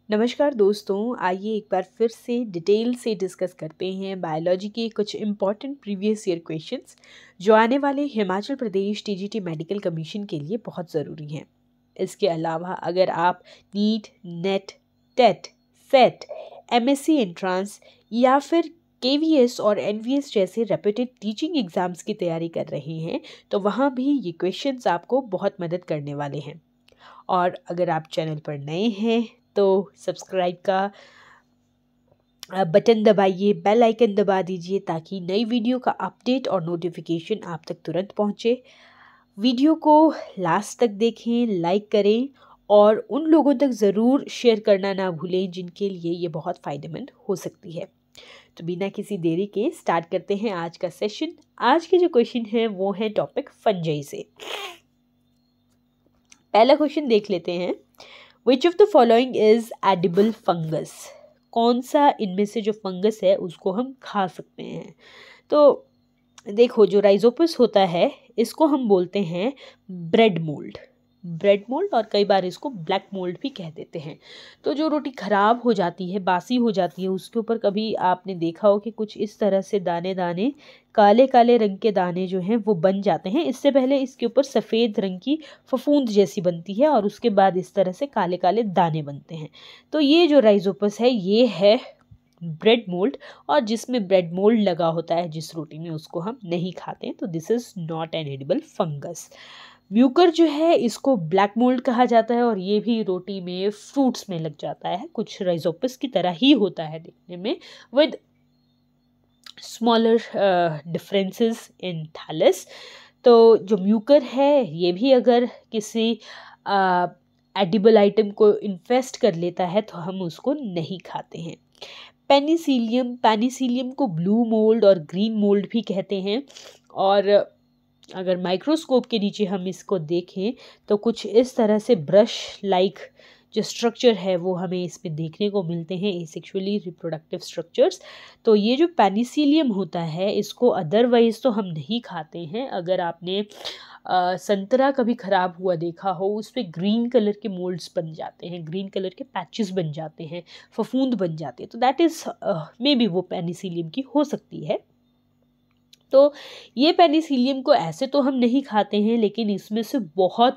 नमस्कार दोस्तों, आइए एक बार फिर से डिटेल से डिस्कस करते हैं बायोलॉजी के कुछ इम्पॉर्टेंट प्रीवियस ईयर क्वेश्चंस जो आने वाले Himachal Pradesh TGT medical commission के लिए बहुत ज़रूरी हैं। इसके अलावा अगर आप NEET, NET, TET, SET, MSc entrance या फिर केवीएस और एनवीएस जैसे रेप्यूटेड टीचिंग एग्ज़ाम्स की तैयारी कर रहे हैं तो वहाँ भी ये क्वेश्चंस आपको बहुत मदद करने वाले हैं। और अगर आप चैनल पर नए हैं तो सब्सक्राइब का बटन दबाइए, बेल आइकन दबा दीजिए ताकि नई वीडियो का अपडेट और नोटिफिकेशन आप तक तुरंत पहुंचे। वीडियो को लास्ट तक देखें, लाइक करें और उन लोगों तक ज़रूर शेयर करना ना भूलें जिनके लिए ये बहुत फ़ायदेमंद हो सकती है। तो बिना किसी देरी के स्टार्ट करते हैं आज का सेशन। आज के जो क्वेश्चन हैं वो है टॉपिक फंजाई से। पहला क्वेश्चन देख लेते हैं। Which of the following is edible fungus? कौन सा इनमें से जो फंगस है उसको हम खा सकते हैं? तो देखो, जो राइजोपस होता है इसको हम बोलते हैं ब्रेड मोल्ड और कई बार इसको ब्लैक मोल्ड भी कह देते हैं। तो जो रोटी ख़राब हो जाती है, बासी हो जाती है, उसके ऊपर कभी आपने देखा हो कि कुछ इस तरह से दाने दाने, काले काले रंग के दाने जो हैं वो बन जाते हैं। इससे पहले इसके ऊपर सफ़ेद रंग की फफूंद जैसी बनती है और उसके बाद इस तरह से काले काले दाने बनते हैं। तो ये जो राइजोपस है ये है ब्रेड मोल्ड, और जिसमें ब्रेड मोल्ड लगा होता है जिस रोटी में, उसको हम नहीं खाते हैं। तो this is not an edible fungus. Mucor जो है इसको ब्लैक मोल्ड कहा जाता है और ये भी रोटी में, फ्रूट्स में लग जाता है। कुछ राइजोपस की तरह ही होता है दिखने में, with smaller differences in thallus. तो जो म्यूकर है ये भी अगर किसी एडिबल आइटम को इन्फेस्ट कर लेता है तो हम उसको नहीं खाते हैं। पेनिसिलियम को ब्लू मोल्ड और ग्रीन मोल्ड भी कहते हैं। और अगर माइक्रोस्कोप के नीचे हम इसको देखें तो कुछ इस तरह से ब्रश लाइक जो स्ट्रक्चर है वो हमें इसमें देखने को मिलते हैं, एसेक्सुअली रिप्रोडक्टिव स्ट्रक्चर्स। तो ये जो पेनिसिलियम होता है इसको अदरवाइज तो हम नहीं खाते हैं। अगर आपने संतरा कभी ख़राब हुआ देखा हो, उस पर ग्रीन कलर के मोल्ड्स बन जाते हैं, ग्रीन कलर के पैचेस बन जाते हैं, फफूंद बन जाते हैं, तो दैट इज़ मे बी वो पेनिसिलियम की हो सकती है। तो ये पेनिसिलियम को ऐसे तो हम नहीं खाते हैं, लेकिन इसमें से बहुत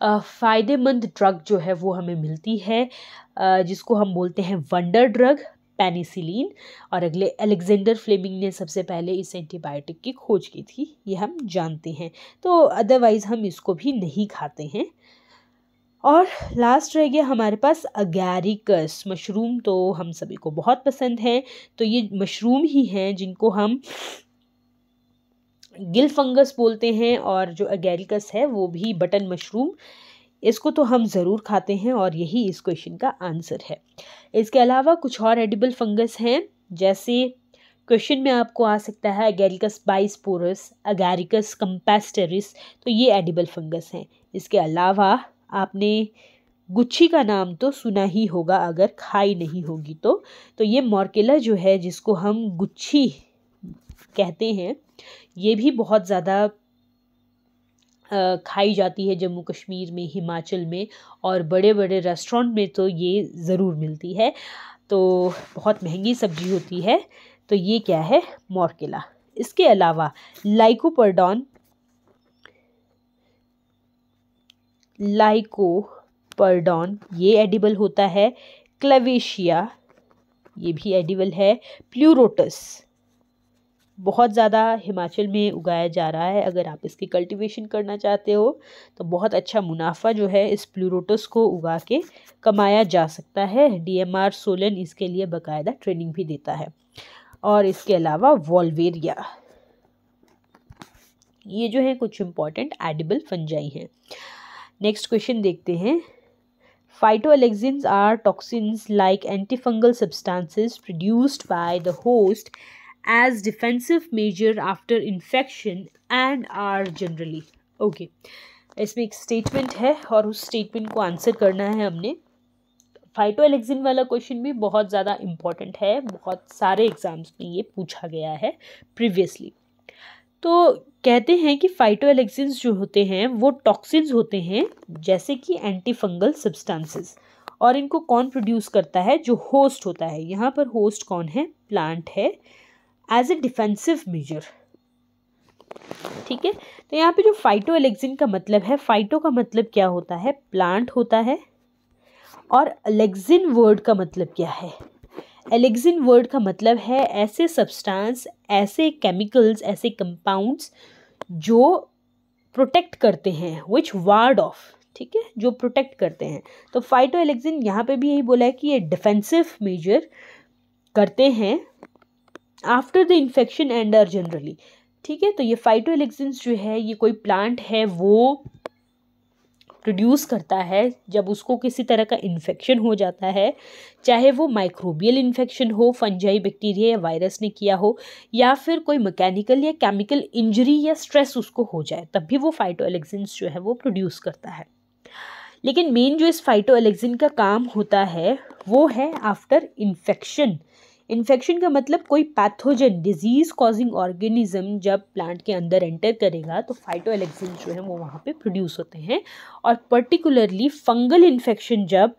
फ़ायदेमंद ड्रग जो है वो हमें मिलती है, जिसको हम बोलते हैं वंडर ड्रग, पेनिसिलिन। और अगले अलेक्जेंडर फ्लेमिंग ने सबसे पहले इस एंटीबायोटिक की खोज की थी, ये हम जानते हैं। तो अदरवाइज़ हम इसको भी नहीं खाते हैं। और लास्ट रह गया हमारे पास अगैरिकस मशरूम। तो हम सभी को बहुत पसंद है। तो ये मशरूम ही हैं जिनको हम गिल फंगस बोलते हैं, और जो अगैरिकस है वो भी बटन मशरूम। इसको तो हम ज़रूर खाते हैं और यही इस क्वेश्चन का आंसर है। इसके अलावा कुछ और एडिबल फंगस हैं, जैसे क्वेश्चन में आपको आ सकता है अगैरिकस बाइस्पोरस, अगैरिकस कंपेस्टरिस, तो ये एडिबल फंगस हैं। इसके अलावा आपने गुच्छी का नाम तो सुना ही होगा अगर खाई नहीं होगी तो ये मॉर्केला जो है जिसको हम गुच्छी कहते हैं, ये भी बहुत ज़्यादा खाई जाती है जम्मू कश्मीर में, हिमाचल में, और बड़े बड़े रेस्टोरेंट में तो ये ज़रूर मिलती है। तो बहुत महंगी सब्जी होती है। तो ये क्या है? मॉर्केला। इसके अलावा लाइकोपर्डॉन ये एडिबल होता है। क्लेवेशिया ये भी एडिबल है। प्लूरोटस बहुत ज़्यादा हिमाचल में उगाया जा रहा है। अगर आप इसकी कल्टीवेशन करना चाहते हो तो बहुत अच्छा मुनाफा जो है इस प्लूरोटस को उगा के कमाया जा सकता है। DMR सोलन इसके लिए बाकायदा ट्रेनिंग भी देता है। और इसके अलावा वॉल्वेरिया, ये जो है कुछ इंपॉर्टेंट एडिबल फंजाई हैं। नेक्स्ट क्वेश्चन देखते हैं। Phytoalexins are toxins like antifungal substances produced by the host as defensive measure after infection and are generally okay। इसमें एक स्टेटमेंट है और उस स्टेटमेंट को आंसर करना है हमने। फाइटोएलेक्सिन वाला क्वेश्चन भी बहुत ज़्यादा इम्पॉर्टेंट है, बहुत सारे एग्जाम्स में ये पूछा गया है प्रीवियसली। तो कहते हैं कि फाइटोएलेक्सिन्स जो होते हैं वो टॉक्सिन्स होते हैं, जैसे कि एंटी फंगल सब्सटेंसेस, और इनको कौन प्रोड्यूस करता है? जो होस्ट होता है। यहाँ पर होस्ट कौन है? प्लांट है, एज ए डिफेंसिव मेजर। ठीक है, तो यहाँ पे जो फाइटोएलेक्सिन का मतलब है, फाइटो का मतलब क्या होता है? प्लांट होता है। और एलेक्सिन वर्ड का मतलब क्या है? एलेक्सिन वर्ड का मतलब है ऐसे सब्सटेंस, ऐसे केमिकल्स, ऐसे कंपाउंड्स जो प्रोटेक्ट करते हैं, विच वार्ड ऑफ, ठीक है, जो प्रोटेक्ट करते हैं। तो फाइटोएलेक्सिन यहाँ पे भी यही बोला है कि ये डिफेंसिव मेजर करते हैं after the infection and are generally. ठीक है, तो ये फाइटोएलेक्सिन्स जो है ये कोई प्लांट है वो प्रोड्यूस करता है जब उसको किसी तरह का इन्फेक्शन हो जाता है, चाहे वो माइक्रोबियल इन्फेक्शन हो, फंजाई, बैक्टीरिया या वायरस ने किया हो, या फिर कोई मैकेनिकल या केमिकल इंजरी या स्ट्रेस उसको हो जाए, तब भी वो फाइटोएलेक्सिन्स जो है वो प्रोड्यूस करता है। लेकिन मेन जो इस फाइटोएलेक्सिन का काम होता है वो है आफ्टर इन्फेक्शन। इन्फेक्शन का मतलब कोई पैथोजन, डिजीज कॉजिंग ऑर्गेनिज्म जब प्लांट के अंदर एंटर करेगा तो फाइटोएलेक्सिन जो है वो वहाँ पे प्रोड्यूस होते हैं। और पर्टिकुलरली फंगल इन्फेक्शन जब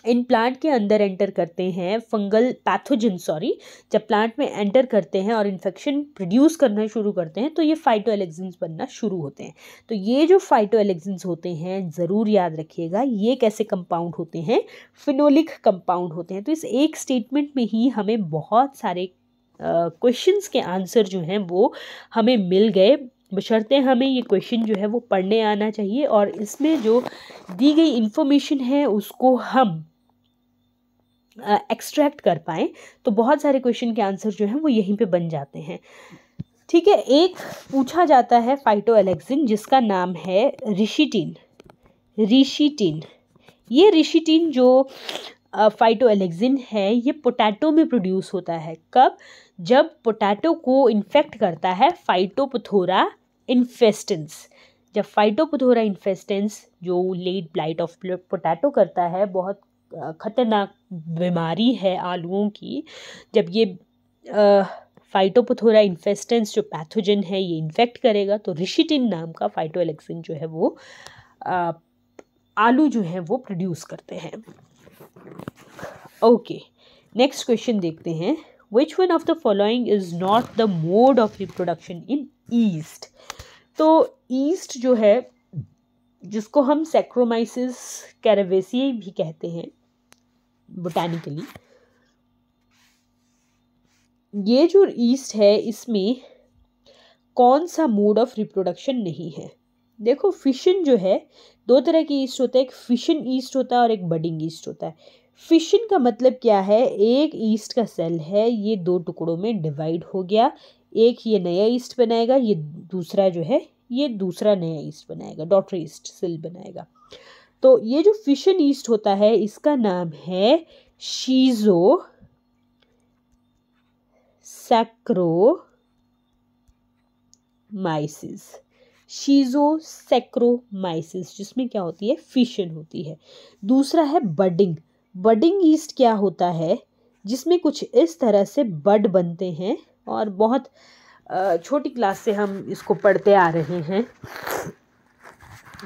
इन प्लांट के अंदर एंटर करते हैं, फंगल पैथोजन जब प्लांट में एंटर करते हैं और इन्फेक्शन प्रोड्यूस करना शुरू करते हैं तो ये फाइटोएलेक्सिन्स बनना शुरू होते हैं। तो ये जो फाइटोएलेक्सिन्स होते हैं, ज़रूर याद रखिएगा, ये कैसे कंपाउंड होते हैं? फिनोलिक कंपाउंड होते हैं। तो इस एक स्टेटमेंट में ही हमें बहुत सारे क्वेश्चंस के आंसर जो हैं वो हमें मिल गए, बशर्ते हमें ये क्वेश्चन जो है वो पढ़ने आना चाहिए और इसमें जो दी गई इंफॉर्मेशन है उसको हम एक्सट्रैक्ट कर पाएँ। तो बहुत सारे क्वेश्चन के आंसर जो हैं वो यहीं पे बन जाते हैं। ठीक है, एक पूछा जाता है फाइटोएलेक्सिन जिसका नाम है रिशिटीन। ये रिशिटीन जो फाइटोएलेक्सिन है ये पोटैटो में प्रोड्यूस होता है। कब? जब पोटैटो को इन्फेक्ट करता है फाइटोपथोरा इन्फेस्टेंस। जब फाइटोपथोरा इन्फेस्टेंस जो लेट ब्लाइट ऑफ पोटैटो करता है, बहुत खतरनाक बीमारी है आलूओं की, जब ये फाइटोपथोरा इन्फेस्टेंस जो पैथोजन है ये इन्फेक्ट करेगा तो रिशिटीन नाम का फाइटोएलेक्सिन जो है वो आलू जो है वो प्रोड्यूस करते हैं। ओके, नेक्स्ट क्वेश्चन देखते हैं। Which one of the following is not the mode of reproduction in east? तो ईस्ट जो है, जिसको हम सैक्रोमाइसिस कैरेवेसियाई भी कहते हैं बोटैनिकली, ये जो ईस्ट है इसमें कौन सा मोड ऑफ रिप्रोडक्शन नहीं है? देखो, फिशन जो है, दो तरह की ईस्ट होता है, एक फिशन ईस्ट होता है और एक बडिंग ईस्ट होता है। फिशन का मतलब क्या है? एक ईस्ट का सेल है, ये दो टुकड़ों में डिवाइड हो गया, एक ये नया ईस्ट बनाएगा, ये दूसरा जो है ये दूसरा नया ईस्ट बनाएगा, डॉटर ईस्ट सेल बनाएगा। तो ये जो फिशन ईस्ट होता है इसका नाम है शीज़ोसैक्रोमाइसिस, जिसमें क्या होती है? फिशन होती है। दूसरा है बडिंग। बडिंग ईस्ट क्या होता है? जिसमें कुछ इस तरह से बड बनते हैं और बहुत छोटी क्लास से हम इसको पढ़ते आ रहे हैं।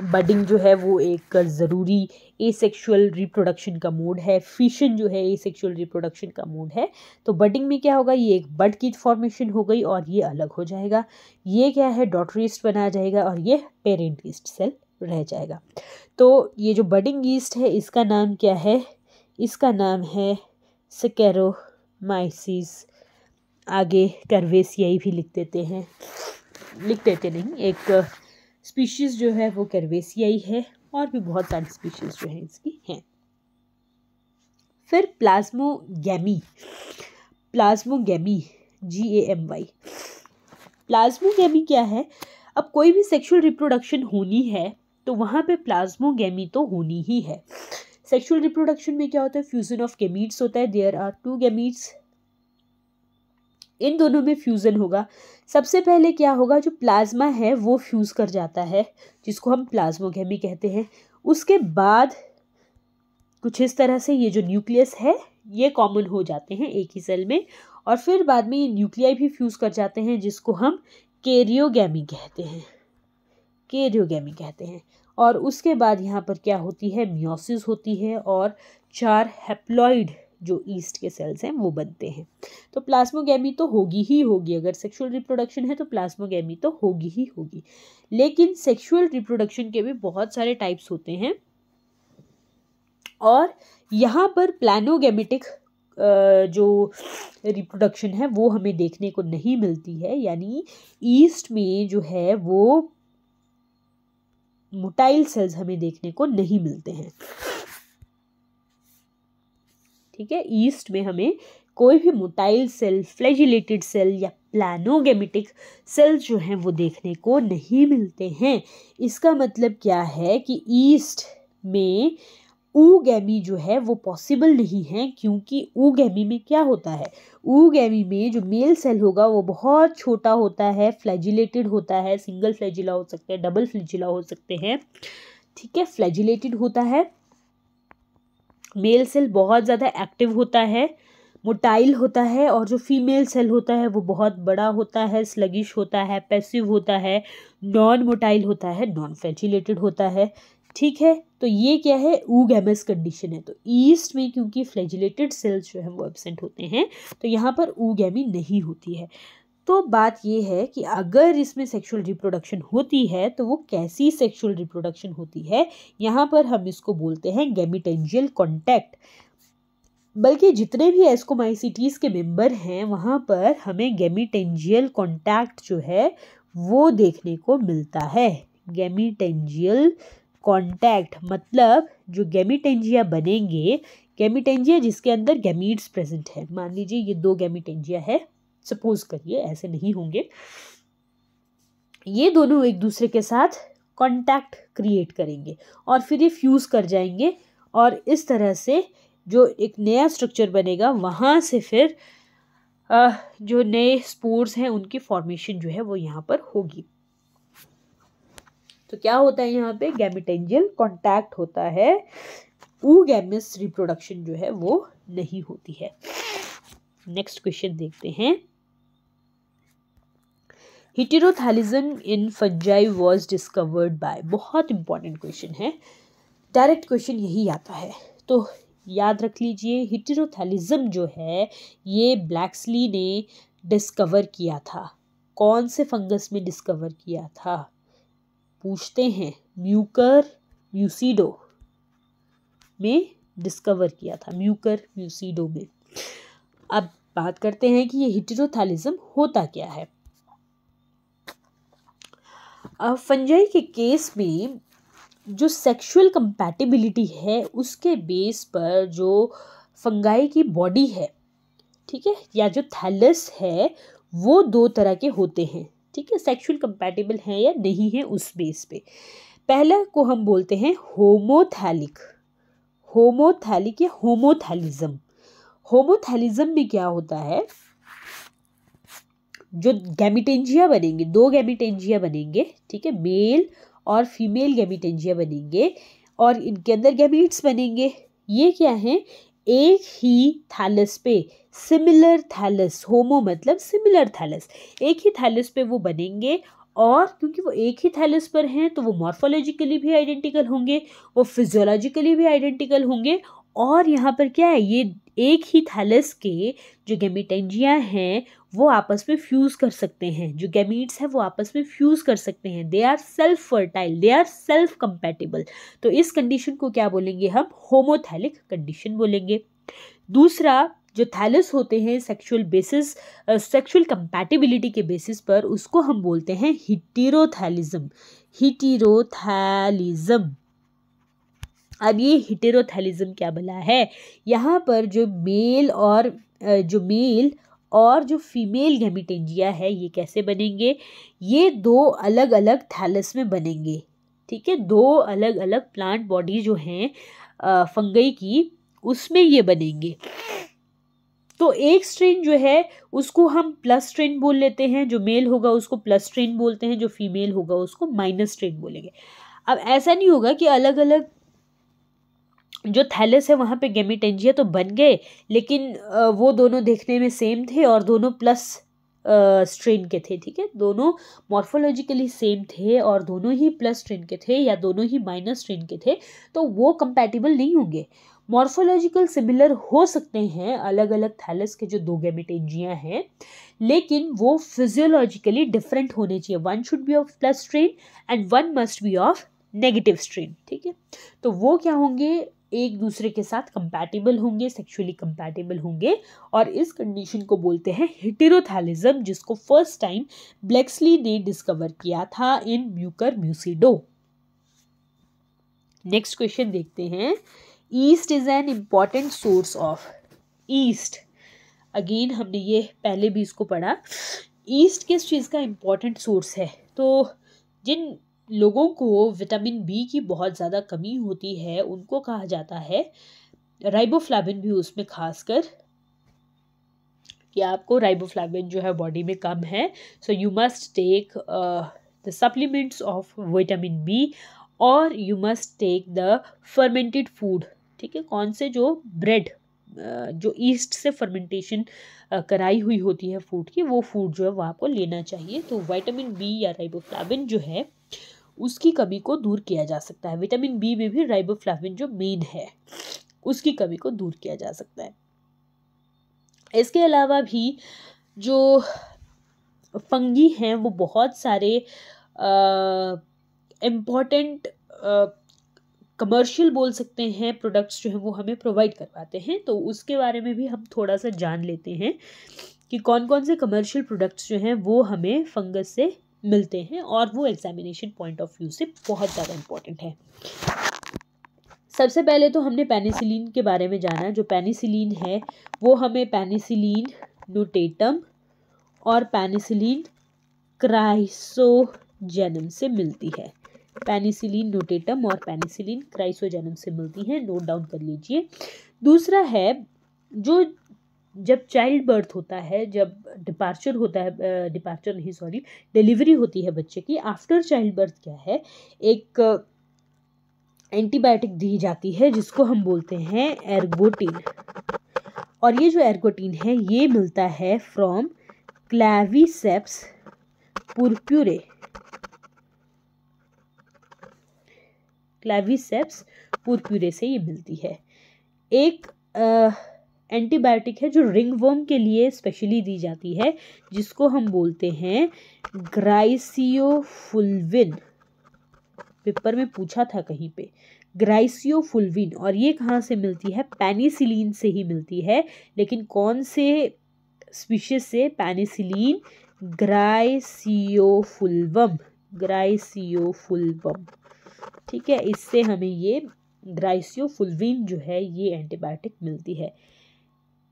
बडिंग जो है वो एक ज़रूरी एसेक्सुअल रिप्रोडक्शन का मोड है, फिशन जो है एसेक्सुअल रिप्रोडक्शन का मोड है। तो बडिंग में क्या होगा? ये एक बड की फॉर्मेशन हो गई और ये अलग हो जाएगा। ये क्या है? डॉटर ईस्ट बना जाएगा और ये पेरेंट ईस्ट सेल रह जाएगा। तो ये जो बडिंग ईस्ट है इसका नाम क्या है? इसका नाम है सैक्रोमाइसिस। आगे कैरवेसियाई भी लिख देते हैं, एक स्पीशीज़ जो है वो कैरवेसियाई है और भी बहुत सारी स्पीशीज़ जो हैं इसकी हैं। फिर प्लाज्मोगैमी GAMY। प्लाज्मोगैमी क्या है? अब कोई भी सेक्सुअल रिप्रोडक्शन होनी है तो वहाँ पे प्लाज्मोगैमी तो होनी ही है। सेक्सुअल रिप्रोडक्शन में क्या होता है? फ्यूजन ऑफ गैमीट्स होता है। देयर आर 2 गैमीट्स, इन दोनों में फ्यूज़न होगा। सबसे पहले क्या होगा? जो प्लाज्मा है वो फ्यूज़ कर जाता है, जिसको हम प्लाज्मोगैमी कहते हैं। उसके बाद कुछ इस तरह से ये जो न्यूक्लियस है ये कॉमन हो जाते हैं एक ही सेल में, और फिर बाद में ये न्यूक्लियाई भी फ्यूज़ कर जाते हैं, जिसको हम कैरियोगैमी कहते हैं। और उसके बाद यहाँ पर क्या होती है, मियोसिस होती है और 4 हैप्लॉइड जो ईस्ट के सेल्स हैं वो बनते हैं। तो प्लाज्मोगैमी तो होगी ही होगी, अगर सेक्सुअल रिप्रोडक्शन है तो प्लाज्मोगैमी तो होगी ही होगी। लेकिन सेक्सुअल रिप्रोडक्शन के भी बहुत सारे टाइप्स होते हैं और यहाँ पर प्लानोगैमेटिक जो रिप्रोडक्शन है वो हमें देखने को नहीं मिलती है, यानी ईस्ट में जो है वो मोटाइल सेल्स हमें देखने को नहीं मिलते हैं। ठीक है, ईस्ट में हमें कोई भी मोटाइल सेल, फ्लैजिलेटेड सेल या प्लानोगैमेटिक सेल्स जो हैं वो देखने को नहीं मिलते हैं। इसका मतलब क्या है कि ईस्ट में oogammy जो है वो पॉसिबल नहीं है, क्योंकि oogammy में क्या होता है, oogammy में जो मेल सेल होगा वो बहुत छोटा होता है, फ्लैजिलेटेड होता है, सिंगल फ्लैजिला हो सकते हैं, डबल फ्लैजिला हो सकते हैं। ठीक है, फ्लैजिलेटेड होता है, मेल सेल बहुत ज़्यादा एक्टिव होता है, मोटाइल होता है, और जो फीमेल सेल होता है वो बहुत बड़ा होता है, स्लगिश होता है, पैसिव होता है, नॉन मोटाइल होता है, नॉन फ्लैजिलेटेड होता है। ठीक है, तो ये क्या है, oogamous कंडीशन है। तो ईस्ट में क्योंकि फ्लैजिलेटेड सेल्स जो है वो एब्सेंट होते हैं तो यहाँ पर oogammy नहीं होती है। तो बात ये है कि अगर इसमें सेक्सुअल रिप्रोडक्शन होती है तो वो कैसी सेक्सुअल रिप्रोडक्शन होती है, यहाँ पर हम इसको बोलते हैं गैमीटेंजियल कॉन्टैक्ट। बल्कि जितने भी एस्कोमाइसीटीज के मेंबर हैं वहाँ पर हमें गैमीटेंजियल कॉन्टैक्ट जो है वो देखने को मिलता है। गैमीटेंजियल कॉन्टैक्ट मतलब जो गैमीटेंजिया बनेंगे, गैमीटेंजिया जिसके अंदर गैमीट्स प्रेजेंट है, मान लीजिए ये 2 गैमीटेंजिया है, सपोज करिए, ऐसे नहीं होंगे, ये दोनों एक दूसरे के साथ कांटेक्ट क्रिएट करेंगे और फिर ये फ्यूज कर जाएंगे और इस तरह से जो एक नया स्ट्रक्चर बनेगा वहाँ से फिर जो नए स्पोर्स हैं उनकी फॉर्मेशन जो है वो यहाँ पर होगी। तो क्या होता है यहाँ पे, गैमीटेंजियल कॉन्टैक्ट होता है, oogamous रिप्रोडक्शन जो है वो नहीं होती है। नेक्स्ट क्वेश्चन देखते हैं। Heterothallism in fungi was discovered by, बहुत इंपॉर्टेंट क्वेश्चन है, डायरेक्ट क्वेश्चन यही आता है, तो याद रख लीजिए। हेटेरोथैलिज्म जो है ये ब्लैक्सली ने डिस्कवर किया था। कौन से फंगस में डिस्कवर किया था, पूछते हैं, म्यूकर म्यूसिडो में डिस्कवर किया था, म्यूकर म्यूसिडो में। अब बात करते हैं कि ये हेटेरोथैलिज्म होता क्या है। फंजाई के केस में जो सेक्सुअल कंपैटिबिलिटी है उसके बेस पर जो फंगाई की बॉडी है, ठीक है, या जो थैलस है वो 2 तरह के होते हैं। ठीक है, सेक्सुअल कंपैटिबल है या नहीं है उस बेस पे। पहला को हम बोलते हैं होमोथैलिक, होमोथैलिक या होमोथैलिज्म। होमोथैलिज्म में क्या होता है, जो गैमीटेंजिया बनेंगे, 2 गैमीटेंजिया बनेंगे, ठीक है, मेल और फीमेल गैमीटेंजिया बनेंगे और इनके अंदर गैमीट्स बनेंगे। ये क्या है, एक ही थैलस पे, सिमिलर थैलस, होमो मतलब सिमिलर थैलस, एक ही थैलस पे वो बनेंगे और क्योंकि वो एक ही थैलस पर हैं तो वो मॉर्फोलॉजिकली भी आइडेंटिकल होंगे, वो फिजियोलॉजिकली भी आइडेंटिकल होंगे और यहाँ पर क्या है, ये एक ही थैलस के जो गैमीटेंजिया हैं वो आपस में फ्यूज़ कर सकते हैं, जो गैमीट्स हैं वो आपस में फ्यूज़ कर सकते हैं, they are self fertile, they are self compatible. तो इस कंडीशन को क्या बोलेंगे हम, होमोथैलिक कंडीशन बोलेंगे। दूसरा, जो थैलस होते हैं सेक्सुअल बेसिस, सेक्सुअल कंपैटिबिलिटी के बेसिस पर, उसको हम बोलते हैं हेटेरोथैलिज्म, हेटेरोथैलिज्म। अब ये हेटेरोथैलिज्म क्या भला है, यहाँ पर जो मेल और जो फीमेल गैमीटेंजिया है ये कैसे बनेंगे, ये 2 अलग अलग थैलस में बनेंगे। ठीक है, 2 अलग अलग प्लांट बॉडी जो हैं फंगई की उसमें ये बनेंगे। तो एक स्ट्रेन जो है उसको हम प्लस स्ट्रेन बोल लेते हैं, जो मेल होगा उसको प्लस स्ट्रेन बोलते हैं, जो फीमेल होगा उसको माइनस स्ट्रेन बोलेंगे। अब ऐसा नहीं होगा कि अलग अलग जो थैलस है वहाँ पे गैमीटेंजिया तो बन गए लेकिन वो दोनों देखने में सेम थे और दोनों प्लस स्ट्रेन के थे, ठीक है, दोनों मॉर्फोलॉजिकली सेम थे और दोनों ही प्लस स्ट्रेन के थे या दोनों ही माइनस स्ट्रेन के थे, तो वो कंपैटिबल नहीं होंगे। मॉर्फोलॉजिकल सिमिलर हो सकते हैं अलग अलग थैलस के जो 2 गैमेटेंजिया हैं, लेकिन वो फिजियोलॉजिकली डिफरेंट होने चाहिए। One should be of plus strain and one must be of negative strain, ठीक है। तो वो क्या होंगे, एक दूसरे के साथ कंपैटिबल होंगे, सेक्सुअली कंपैटिबल होंगे, और इस कंडीशन को बोलते हैं हेटेरोथैलिज्म, जिसको फर्स्ट टाइम ब्लेक्सली ने डिस्कवर किया था इन म्यूकर म्यूसिडो। नेक्स्ट क्वेश्चन देखते हैं। East is an important source of, east again हमने ये पहले भी इसको पढ़ा, ईस्ट किस चीज़ का इम्पॉर्टेंट सोर्स है? तो जिन लोगों को विटामिन बी की बहुत ज़्यादा कमी होती है उनको कहा जाता है, राइबोफ्लाविन भी उसमें खासकर, कि आपको राइबोफ्लाविन जो है बॉडी में कम है, so you must take the supplements of vitamin B और you must take the fermented food, ठीक है, कौन से, जो ब्रेड जो ईस्ट से फर्मेंटेशन कराई हुई होती है फूड की, वो फूड जो है वो आपको लेना चाहिए। तो विटामिन बी या राइबोफ्लाविन जो है उसकी कमी को दूर किया जा सकता है। विटामिन बी में भी राइबोफ्लाविन जो मेन है उसकी कमी को दूर किया जा सकता है। इसके अलावा भी जो फंगी हैं वो बहुत सारे इम्पॉर्टेंट कमर्शियल बोल सकते हैं प्रोडक्ट्स जो हैं वो हमें प्रोवाइड करवाते हैं, तो उसके बारे में भी हम थोड़ा सा जान लेते हैं कि कौन कौन से कमर्शियल प्रोडक्ट्स जो हैं वो हमें फंगस से मिलते हैं, और वो एग्जामिनेशन पॉइंट ऑफ व्यू से बहुत ज़्यादा इम्पोर्टेंट है। सबसे पहले तो हमने पेनिसिलिन के बारे में जाना। जो पेनिसिलिन है वो हमें पेनिसिलिन नोटेटम और पेनिसिलिन क्राइसोजेनम से मिलती है। पेनिसिलिन नोटेटम और पेनिसिलिन क्राइसोजेनम से मिलती है, नोट डाउन कर लीजिए। दूसरा है, जो जब चाइल्ड बर्थ होता है, जब डिपार्चर होता है, डिपार्चर नहीं सॉरी डिलीवरी होती है बच्चे की, आफ्टर चाइल्ड बर्थ क्या है, एक एंटीबायोटिक दी जाती है जिसको हम बोलते हैं एर्गोटिन, और ये जो एर्गोटिन है ये मिलता है फ्रॉम क्लैविसेप्स पुरपुरे, क्लैविसेप्स पुरपुरे से ये मिलती है। एक एंटीबायोटिक है जो रिंगवर्म के लिए स्पेशली दी जाती है जिसको हम बोलते हैं ग्राइसियोफुल्विन, पेपर में पूछा था कहीं पे, ग्राइसियोफुल्विन, और ये कहाँ से मिलती है? पेनिसिलिन से ही मिलती है, लेकिन कौन से स्पीशीज से? पेनिसिलिन ग्राइसियोफुल्वम, ग्राइसियोफुल्वम, ठीक है, इससे हमें ये ग्राइसियोफुल्विन जो है ये एंटीबायोटिक मिलती है।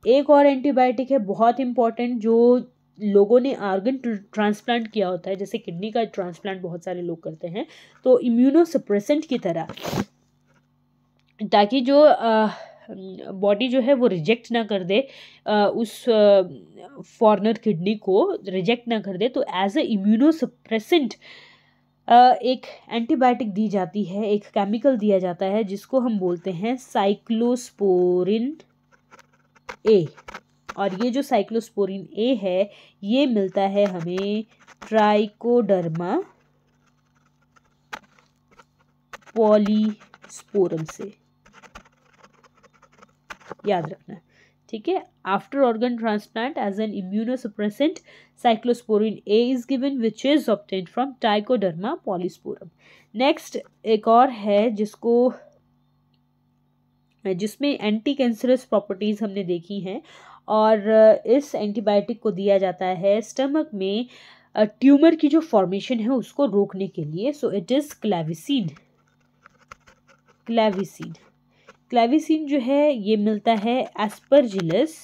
एक और एंटीबायोटिक है बहुत इंपॉर्टेंट, जो लोगों ने ऑर्गन ट्रांसप्लांट किया होता है, जैसे किडनी का ट्रांसप्लांट बहुत सारे लोग करते हैं, तो इम्यूनोसप्रेसेंट की तरह, ताकि जो बॉडी जो है वो रिजेक्ट ना कर दे, उस फॉरेनर किडनी को रिजेक्ट ना कर दे, तो एज ए इम्यूनोसप्रेसेंट एक एंटीबायोटिक दी जाती है, एक केमिकल दिया जाता है जिसको हम बोलते हैं साइक्लोस्पोरिन ए, और ये जो साइक्लोस्पोरिन ए है ये मिलता है हमें ट्राइकोडर्मा पॉलीस्पोरम से, याद रखना, ठीक है। After organ transplant as an immunosuppressant cyclosporin A is given which is obtained from Trichoderma polysporum. Next एक और है जिसमें एंटी कैंसरस प्रॉपर्टीज हमने देखी हैं, और इस एंटीबायोटिक को दिया जाता है स्टमक में ट्यूमर की जो फॉर्मेशन है उसको रोकने के लिए। सो इट इज क्लैविसिन, क्लैविसिन, क्लैविसिन जो है ये मिलता है एस्परजिलस,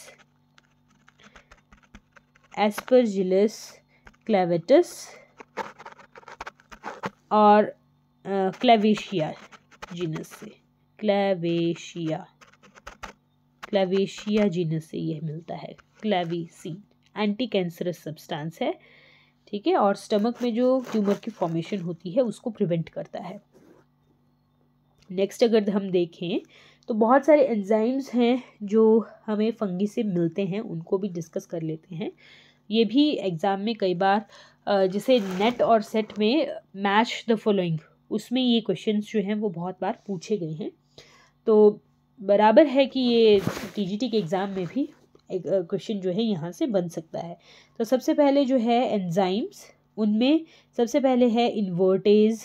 एस्परजिलस क्लैवेटस और क्लैवेशिया जीनस से, क्लैवेशिया, क्लैवेशिया जीनस से यह मिलता है क्लैविसिन। एंटी कैंसरस सब्सटेंस है, ठीक है, और स्टमक में जो ट्यूमर की फॉर्मेशन होती है उसको प्रिवेंट करता है। नेक्स्ट अगर हम देखें तो बहुत सारे एंजाइम्स हैं जो हमें फंगी से मिलते हैं, उनको भी डिस्कस कर लेते हैं। ये भी एग्ज़ाम में कई बार जैसे नेट और सेट में मैच द फॉलोइंग, उसमें ये क्वेश्चंस जो हैं वो बहुत बार पूछे गए हैं। तो बराबर है कि ये टीजीटी के एग्ज़ाम में भी एक क्वेश्चन जो है यहाँ से बन सकता है। तो सबसे पहले जो है एंजाइम्स, उनमें सबसे पहले है इन्वर्टेज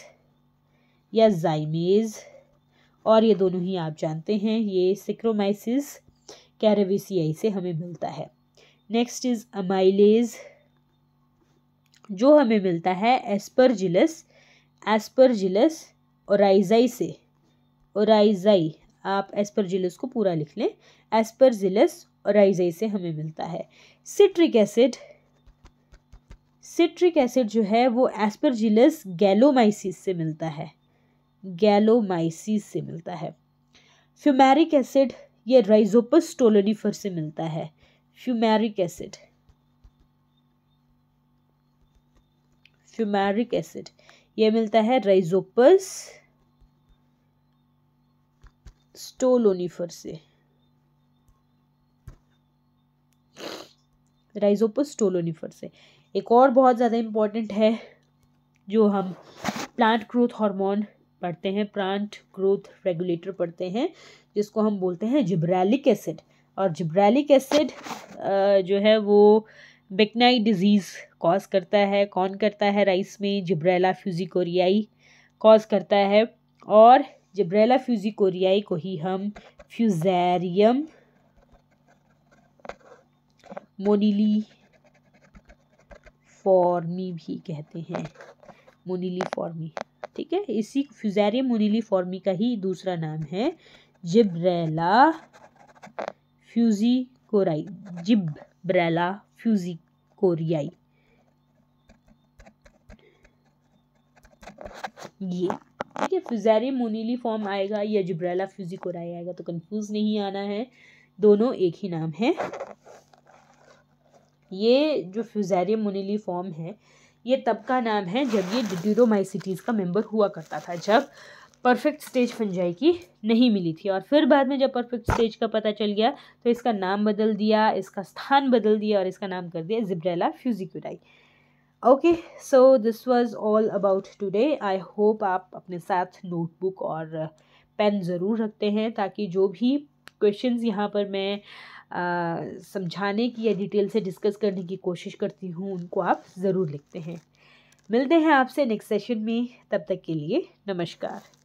या जाइमेज, और ये दोनों ही आप जानते हैं, ये सिक्रोमाइसिस कैरेविसियाई से हमें मिलता है। नेक्स्ट इज अमाइलेज, जो हमें मिलता है एस्परजिलस ओराइजाई से। ओराइजाई, आप एस्परजिलस को पूरा लिख लें, एस्परजिलस ओराइजाई से हमें मिलता है। सिट्रिक एसिड जो है वो एस्परजिलस गैलोमाइसिस से मिलता है, फ्यूमेरिक एसिड ये राइजोपस स्टोलोनिफर से मिलता है, फ्यूमेरिक एसिड ये मिलता है राइजोपस स्टोलोनिफर से, एक और बहुत ज़्यादा इम्पॉर्टेंट है जो हम प्लांट ग्रोथ हार्मोन पढ़ते हैं, प्लांट ग्रोथ रेगुलेटर पढ़ते हैं, जिसको हम बोलते हैं जिब्रेलिक एसिड। और जिब्रेलिक एसिड जो है वो बेक्नाई डिजीज़ कॉज करता है। कौन करता है? राइस में जिब्रेला फ्यूजिकोरियाई कॉज करता है, और जिब्रेला फ्यूजिकोरियाई को ही हम फ्यूजेरियम मोनिलीफॉर्मी भी कहते हैं, मोनिलीफॉर्मी, ठीक है। इसी फ्यूजेरियम मोनिलीफॉर्मी का ही दूसरा नाम है जिब्रेला फ्यूजिकोरियाई। ये ठीक है, फ्यूजेरियम मोनिलीफॉर्म आएगा या जिब्रेला फ्यूजिकोरियाई आएगा, तो कंफ्यूज नहीं आना है, दोनों एक ही नाम है। ये जो फ्यूजेरियम मोनिलीफॉर्म है ये तब का नाम है जब ये डिप्यूरोमाइसीटीज का मेंबर हुआ करता था, जब परफेक्ट स्टेज फंजाई की नहीं मिली थी। और फिर बाद में जब परफेक्ट स्टेज का पता चल गया तो इसका नाम बदल दिया, इसका स्थान बदल दिया और इसका नाम कर दिया Gibberella fujikuroi. Okay, so this was all about today. I hope आप अपने साथ नोटबुक और पेन ज़रूर रखते हैं, ताकि जो भी क्वेश्चंस यहाँ पर मैं समझाने की या डिटेल से डिस्कस करने की कोशिश करती हूँ उनको आप ज़रूर लिखते हैं। मिलते हैं आपसे नेक्स्ट सेशन में, तब तक के लिए नमस्कार।